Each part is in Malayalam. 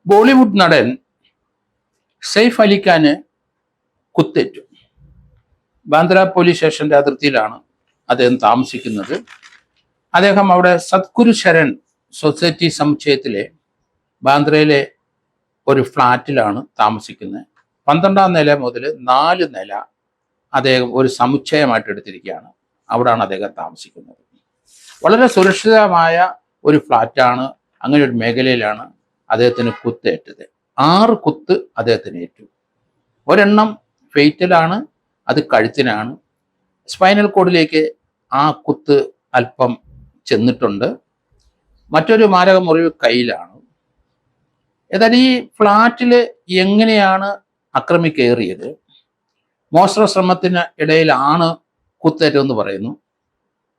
ബോളിവുഡ് നടൻ സെയ്ഫ് അലി ഖാന് കുത്തേറ്റു. ബാന്ദ്ര പോലീസ് സ്റ്റേഷന്റെ അതിർത്തിയിലാണ് അദ്ദേഹം താമസിക്കുന്നത്. അദ്ദേഹം അവിടെ സദ്ഗുരു ശരൺ സൊസൈറ്റി സമുച്ചയത്തിലെ ബാന്ദ്രയിലെ ഒരു ഫ്ലാറ്റിലാണ് താമസിക്കുന്നത്. 12ാം നില മുതൽ 4 നില അദ്ദേഹം ഒരു സമുച്ചയമായിട്ട് എടുത്തിരിക്കുകയാണ്. അവിടാണ് അദ്ദേഹം താമസിക്കുന്നത്. വളരെ സുരക്ഷിതമായ ഒരു ഫ്ലാറ്റാണ്. അങ്ങനെ ഒരു മേഖലയിലാണ് അദ്ദേഹത്തിന് കുത്തേറ്റത്. 6 കുത്ത് അദ്ദേഹത്തിന് ഏറ്റു. ഒരെണ്ണം ഫെയ്റ്റലാണ്, അത് കഴുത്തിനാണ്. സ്പൈനൽ കോഡിലേക്ക് ആ കുത്ത് അല്പം ചെന്നിട്ടുണ്ട്. മറ്റൊരു മാരക മുറിവ് കയ്യിലാണ്. ഏതായാലും ഈ ഫ്ലാറ്റിൽ എങ്ങനെയാണ് അക്രമി കയറിയത്? മോഷണ ശ്രമത്തിന് ഇടയിലാണ് കുത്തേറ്റമെന്ന് പറയുന്നു.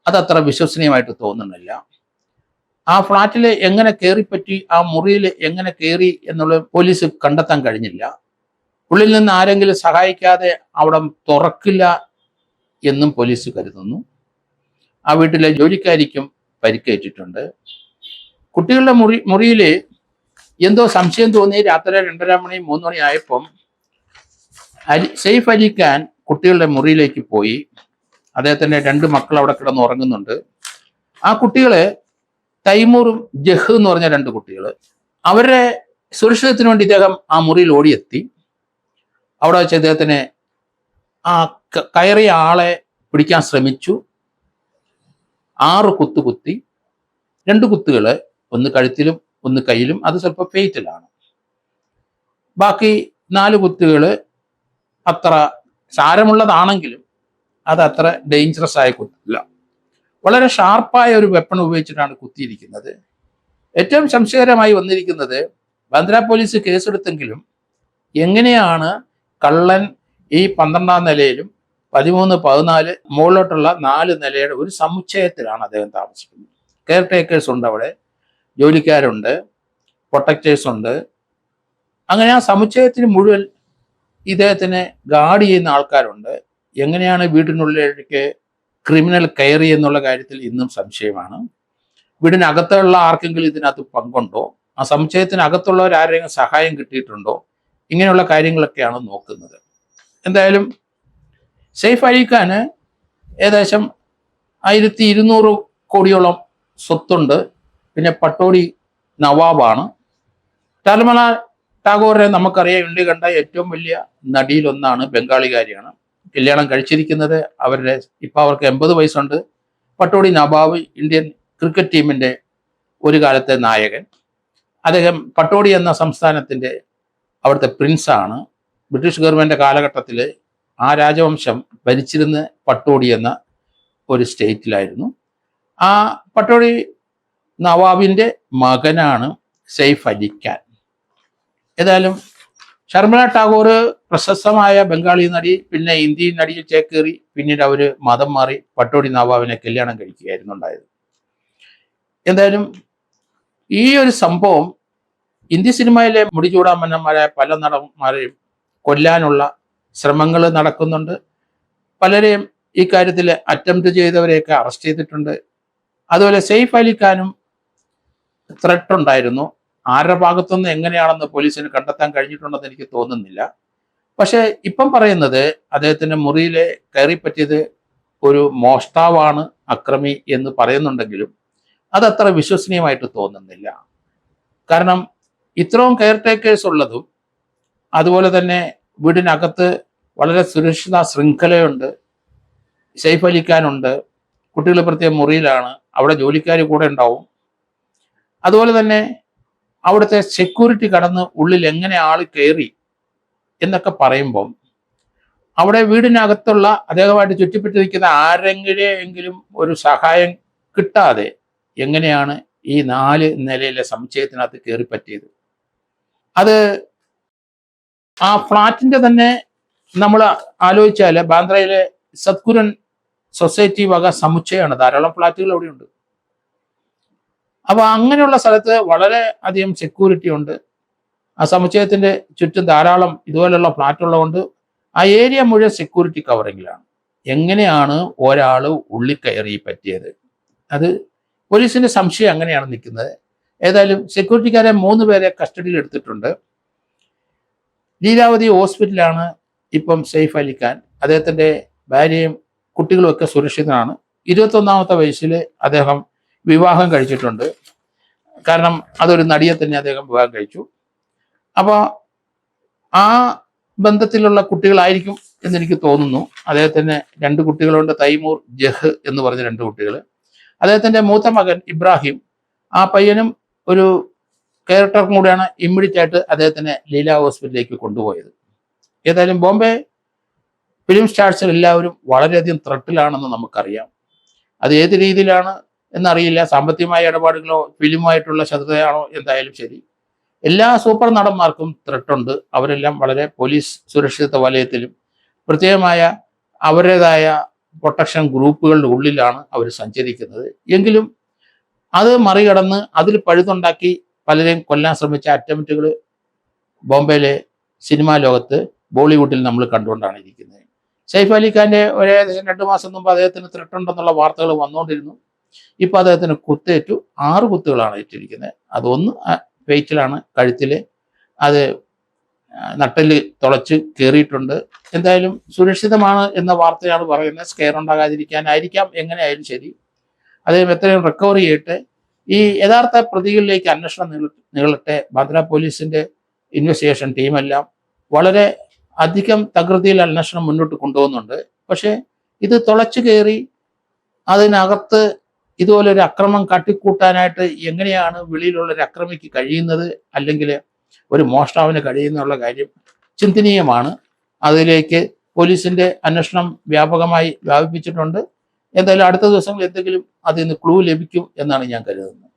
അതത്ര വിശ്വസനീയമായിട്ട് തോന്നുന്നില്ല. ആ ഫ്ലാറ്റിൽ എങ്ങനെ കയറിപ്പറ്റി, ആ മുറിയിൽ എങ്ങനെ കയറി എന്നുള്ളത് പോലീസ് കണ്ടെത്താൻ കഴിഞ്ഞില്ല. ഉള്ളിൽ നിന്ന് ആരെങ്കിലും സഹായിക്കാതെ അവിടെ തുറക്കില്ല എന്നും പോലീസ് കരുതുന്നു. ആ വീട്ടിലെ ജോലിക്കാരിക്കും പരിക്കേറ്റിട്ടുണ്ട്. കുട്ടികളുടെ മുറിയിൽ എന്തോ സംശയം തോന്നി. രാത്രി 2:30 മണി 3 മണി ആയപ്പം സെയ്ഫ് അലി ഖാൻ കുട്ടികളുടെ മുറിയിലേക്ക് പോയി. അദ്ദേഹത്തിൻ്റെ 2 മക്കൾ അവിടെ കിടന്ന് ഉറങ്ങുന്നുണ്ട്. ആ കുട്ടികളെ തൈമൂറും ജഹ് എന്ന് പറഞ്ഞ 2 കുട്ടികൾ, അവരുടെ സുരക്ഷിതത്തിന് വേണ്ടി ഇദ്ദേഹം ആ മുറിയിൽ ഓടിയെത്തി. അവിടെ വെച്ച് അദ്ദേഹത്തിന് ആ കയറിയ ആളെ പിടിക്കാൻ ശ്രമിച്ചു. 6 കുത്ത് കുത്തി. 2 കുത്തുകൾ, ഒന്ന് കഴുത്തിലും ഒന്ന് കയ്യിലും, അത് സ്വല്പം ഫെയ്റ്റിലാണ്. ബാക്കി 4 കുത്തുകൾ അത്ര സാരമുള്ളതാണെങ്കിലും അത് അത്ര ഡേഞ്ചറസ് ആയ കുത്തില്ല. വളരെ ഷാർപ്പായ ഒരു വെപ്പൺ ഉപയോഗിച്ചിട്ടാണ് കുത്തിയിരിക്കുന്നത്. ഏറ്റവും സംശയകരമായി വന്നിരിക്കുന്നത്, ബാന്ദ്ര പോലീസ് കേസെടുത്തെങ്കിലും എങ്ങനെയാണ് കള്ളൻ ഈ 12ാം നിലയിലും 13, 14 മുകളിലോട്ടുള്ള 4 നിലയുടെ ഒരു സമുച്ചയത്തിലാണ് അദ്ദേഹം താമസിക്കുന്നത്. കെയർ ടേക്കേഴ്സ് ഉണ്ട്, അവിടെ ജോലിക്കാരുണ്ട്, പ്രൊട്ടക്റ്റേഴ്സ് ഉണ്ട്. അങ്ങനെ ആ സമുച്ചയത്തിന് മുഴുവൻ ഇദ്ദേഹത്തിനെ ഗാർഡ് ചെയ്യുന്ന ആൾക്കാരുണ്ട്. എങ്ങനെയാണ് വീടിനുള്ളിലേക്ക് ക്രിമിനൽ കയറി എന്നുള്ള കാര്യത്തിൽ ഇന്നും സംശയമാണ്. വീടിനകത്തുള്ള ആർക്കെങ്കിലും ഇതിനകത്ത് പങ്കുണ്ടോ? ആ സമുച്ചയത്തിനകത്തുള്ളവർ ആരെങ്കിലും സഹായം കിട്ടിയിട്ടുണ്ടോ? ഇങ്ങനെയുള്ള കാര്യങ്ങളൊക്കെയാണ് നോക്കുന്നത്. എന്തായാലും സെയ്ഫ് അലി ഖാന് ഏകദേശം 1200 കോടിയോളം സ്വത്തുണ്ട്. പിന്നെ പട്ടോടി നവാബാണ്. ടാൽമല ടാഗോറിനെ നമുക്കറിയാം, ഇന്ത്യ കണ്ട ഏറ്റവും വലിയ നടിയിലൊന്നാണ്. ബംഗാളികാരിയാണ്. കല്യാണം കഴിച്ചിരിക്കുന്നത് അവരുടെ, ഇപ്പം അവർക്ക് 80 വയസ്സുണ്ട്. പട്ടോടി നവാബ് ഇന്ത്യൻ ക്രിക്കറ്റ് ടീമിൻ്റെ ഒരു കാലത്തെ നായകൻ. അദ്ദേഹം പട്ടോടി എന്ന സംസ്ഥാനത്തിൻ്റെ അവിടുത്തെ പ്രിൻസാണ്. ബ്രിട്ടീഷ് ഗവൺമെൻറ് കാലഘട്ടത്തിൽ ആ രാജവംശം ഭരിച്ചിരുന്ന പട്ടോടി എന്ന ഒരു സ്റ്റേറ്റിലായിരുന്നു. ആ പട്ടോടി നവാബിൻ്റെ മകനാണ് സെയ്ഫ് അലി ഖാൻ. ഏതായാലും ശർമിള ടാഗോർ പ്രശസ്തമായ ബംഗാളി നടി, പിന്നെ ഇന്ത്യൻ നടിയിൽ ചേക്കേറി, പിന്നീട് അവർ മതം മാറി പട്ടോടി നവാബിനെ കല്യാണം കഴിക്കുകയായിരുന്നു ഉണ്ടായത്. എന്തായാലും ഈ ഒരു സംഭവം ഇന്ത്യ സിനിമയിലെ മുടിചൂടാമന്നന്മാരായ പല നടന്മാരെയും കൊല്ലാനുള്ള ശ്രമങ്ങൾ നടക്കുന്നുണ്ട്. പലരെയും ഈ കാര്യത്തിൽ അറ്റംപ്റ്റ് ചെയ്തവരെയൊക്കെ അറസ്റ്റ് ചെയ്തിട്ടുണ്ട്. അതുപോലെ സെയ്ഫ് അലി ഖാനും ത്രെട്ട് ഉണ്ടായിരുന്നു. ആരുടെ ഭാഗത്തുനിന്ന് എങ്ങനെയാണെന്ന് പോലീസിന് കണ്ടെത്താൻ കഴിഞ്ഞിട്ടുണ്ടെന്ന് എനിക്ക് തോന്നുന്നില്ല. പക്ഷെ ഇപ്പം പറയുന്നത് അദ്ദേഹത്തിന്റെ മുറിയിൽ കയറിപ്പറ്റിയത് ഒരു മോഷ്ടാവാണ്, അക്രമി എന്ന് പറയുന്നുണ്ടെങ്കിലും അതത്ര വിശ്വസനീയമായിട്ട് തോന്നുന്നില്ല. കാരണം ഇത്രയും കെയർ ടേക്കേഴ്സ് ഉള്ളതും, അതുപോലെ തന്നെ വീടിനകത്ത് വളരെ സുരക്ഷിത ശൃംഖലയുണ്ട്. സെയ്ഫ് അലി ഖാനുണ്ട്. കുട്ടികൾ പ്രത്യേക മുറിയിലാണ്. അവിടെ ജോലിക്കാർ കൂടെ ഉണ്ടാവും. അതുപോലെ തന്നെ അവിടുത്തെ സെക്യൂരിറ്റി കടന്ന് ഉള്ളിൽ എങ്ങനെ ആൾ കയറി എന്നൊക്കെ പറയുമ്പം അവിടെ വീടിനകത്തുള്ള അദ്ദേഹമായിട്ട് ചുറ്റിപ്പെട്ടിരിക്കുന്ന ആരെങ്കിലും ഒരു സഹായം കിട്ടാതെ എങ്ങനെയാണ് ഈ 4 നിലയിലെ സമുച്ചയത്തിനകത്ത് കയറി പറ്റിയത്? അത് ആ ഫ്ലാറ്റിന്റെ തന്നെ നമ്മൾ ആലോചിച്ചാൽ ബാന്ദ്രയിലെ സദ്ഗുരൻ സൊസൈറ്റി വക സമുച്ചയമാണ്. ധാരാളം ഫ്ലാറ്റുകൾ അവിടെയുണ്ട്. അപ്പൊ അങ്ങനെയുള്ള സ്ഥലത്ത് വളരെ അധികം സെക്യൂരിറ്റി ഉണ്ട്. ആ സമുച്ചയത്തിന്റെ ചുറ്റും ധാരാളം ഇതുപോലുള്ള ഫ്ലാറ്റ് ഉള്ളതുകൊണ്ട് ആ ഏരിയ മുഴുവൻ സെക്യൂരിറ്റി കവറിങ്ങിലാണ്. എങ്ങനെയാണ് ഒരാൾ ഉള്ളിൽ കയറി പറ്റിയത്? അത് പോലീസിന്റെ സംശയം അങ്ങനെയാണ് നിൽക്കുന്നത്. ഏതായാലും സെക്യൂരിറ്റിക്കാരെ 3 പേരെ കസ്റ്റഡിയിൽ എടുത്തിട്ടുണ്ട്. ലീലാവതി ഹോസ്പിറ്റലാണ് ഇപ്പം സെയ്ഫ് അലി ഖാൻ. അദ്ദേഹത്തിൻ്റെ ഭാര്യയും കുട്ടികളും ഒക്കെ സുരക്ഷിതനാണ്. 21ാമത്തെ വയസ്സിൽ അദ്ദേഹം വിവാഹം കഴിച്ചിട്ടുണ്ട്. കാരണം അതൊരു നടിയെ തന്നെ അദ്ദേഹം വിവാഹം കഴിച്ചു. അപ്പോൾ ആ ബന്ധത്തിലുള്ള കുട്ടികളായിരിക്കും എന്നെനിക്ക് തോന്നുന്നു. അദ്ദേഹത്തിന് 2 കുട്ടികളുണ്ട്, തൈമൂർ, ജഹ് എന്ന് പറഞ്ഞ 2 കുട്ടികൾ. അദ്ദേഹത്തിൻ്റെ മൂത്ത മകൻ ഇബ്രാഹിം, ആ പയ്യനും ഒരു ക്യാരക്ടറും കൂടെയാണ് ഇമ്മീഡിയറ്റ് ആയിട്ട് അദ്ദേഹത്തിനെ ലീല ഹോസ്പിറ്റലിലേക്ക് കൊണ്ടുപോയത്. ഏതായാലും ബോംബെ ഫിലിം സ്റ്റാർസിൽ എല്ലാവരും വളരെയധികം ത്രെട്ടിലാണെന്ന് നമുക്കറിയാം. അത് ഏത് രീതിയിലാണ് എന്നറിയില്ല, സാമ്പത്തികമായ ഇടപാടുകളോ ഫിലിമായിട്ടുള്ള ശത്രുതയാണോ, എന്തായാലും ശരി, എല്ലാ സൂപ്പർ നടന്മാർക്കും ത്രെട്ടുണ്ട്. അവരെല്ലാം വളരെ പോലീസ് സുരക്ഷിത വലയത്തിലും പ്രത്യേകമായ അവരുടേതായ പ്രൊട്ടക്ഷൻ ഗ്രൂപ്പുകളുടെ ഉള്ളിലാണ് അവർ സഞ്ചരിക്കുന്നത്. എങ്കിലും അത് മറികടന്ന് അതിൽ പഴുതുണ്ടാക്കി പലരെയും കൊല്ലാൻ ശ്രമിച്ച അറ്റംപ്റ്റുകൾ ബോംബെയിലെ സിനിമാ ലോകത്ത്, ബോളിവുഡിൽ നമ്മൾ കണ്ടുകൊണ്ടാണ് ഇരിക്കുന്നത്. സെയ്ഫ് അലി ഖാൻ്റെ ഏകദേശം 2 മാസം മുമ്പ് അദ്ദേഹത്തിന് ത്രെട്ടുണ്ടെന്നുള്ള വാർത്തകൾ വന്നുകൊണ്ടിരുന്നു. ഇപ്പോൾ അദ്ദേഹത്തിന് കുത്തേറ്റു. 6 കുത്തുകളാണ് ഏറ്റിരിക്കുന്നത്. അതൊന്ന് വെയിറ്റിലാണ്, കഴുത്തിൽ, അത് നട്ടല് തുളച്ച് കയറിയിട്ടുണ്ട്. എന്തായാലും സുരക്ഷിതമാണ് എന്ന വാർത്തയാണ് പറയുന്നത്. സ്കെയർ ഉണ്ടാകാതിരിക്കാനായിരിക്കാം, എങ്ങനെയായാലും ശരി. അദ്ദേഹം എത്രയും റിക്കവർ ചെയ്യട്ടെ. ഈ യഥാർത്ഥ പ്രതികളിലേക്ക് അന്വേഷണം നീളട്ടെ. ബാന്ദ്ര പോലീസിന്റെ ഇൻവെസ്റ്റിഗേഷൻ ടീമെല്ലാം വളരെ അധികം തകൃതിയിൽ അന്വേഷണം മുന്നോട്ട് കൊണ്ടുപോകുന്നുണ്ട്. പക്ഷേ ഇത് തുളച്ചു കയറി അതിനകത്ത് ഇതുപോലൊരു അക്രമം കാട്ടിക്കൂട്ടാനായിട്ട് എങ്ങനെയാണ് വെളിയിലുള്ളൊരു അക്രമിക്ക് കഴിയുന്നത്, അല്ലെങ്കിൽ ഒരു മോഷ്ടാവിന് കഴിയുന്നുള്ള കാര്യം ചിന്തനീയമാണ്. അതിലേക്ക് പോലീസിന്റെ അന്വേഷണം വ്യാപകമായി വ്യാപിപ്പിച്ചിട്ടുണ്ട്. എന്തായാലും അടുത്ത ദിവസങ്ങളിൽ എന്തെങ്കിലും അതിൽ നിന്ന് ക്ലൂ ലഭിക്കും എന്നാണ് ഞാൻ കരുതുന്നത്.